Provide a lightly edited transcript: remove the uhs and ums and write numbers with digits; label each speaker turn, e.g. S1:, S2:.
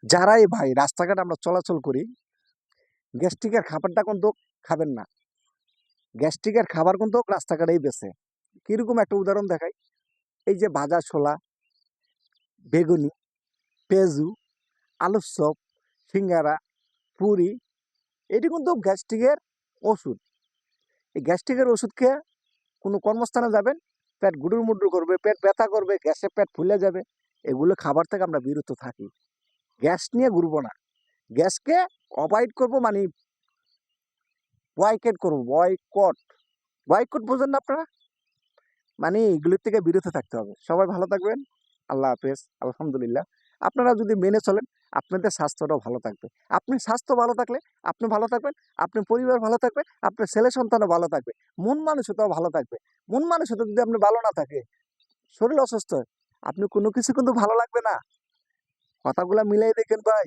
S1: যারাই ভাই রাস্তাঘাট আমরা চলাচল করি, গ্যাস্ট্রিকের খাবারটা কিন্তু খাবেন না। গ্যাস্ট্রিকের খাবার কিন্তু রাস্তাঘাটেই বেচে। কিরকম একটা উদাহরণ দেখাই, এই যে ভাজা ছোলা, বেগুনি, পেঁয়াজু, আলুর চপ, সিঙ্গারা, পুরি, এটি কিন্তু গ্যাস্ট্রিকের ওষুধ। এই গ্যাস্ট্রিকের ওষুধ খেয়ে কোনো কর্মস্থানে যাবেন, পেট গুডুর মুডুর করবে, পেট ব্যথা করবে, গ্যাসে পেট ফুলে যাবে। এগুলো খাবার থেকে আমরা বিরত থাকি। গ্যাস নিয়ে ঘুরবো না। গ্যাসকে অ্যাভয়েড করবো, মানে বয়কট করবো, বয়কট বোঝেন না আপনারা? মানে এগুলোর থেকে বিরত থাকতে হবে। সবাই ভালো থাকবেন। আল্লাহ হাফেজ। আলহামদুলিল্লাহ। আপনারা যদি মেনে চলেন, আপনাদের স্বাস্থ্যটাও ভালো থাকবে। আপনি স্বাস্থ্য ভালো থাকলে আপনি ভালো থাকবেন, আপনার পরিবার ভালো থাকবে, আপনার ছেলে সন্তানও ভালো থাকবে, মন মানসিকতাও ভালো থাকবে। মন মানসিকতা যদি আপনি ভালো না থাকে, শরীর অসুস্থ হয়, আপনি কোনো কিছু কিন্তু ভালো লাগবে না। কথাগুলা মিলাই দেখেন ভাই।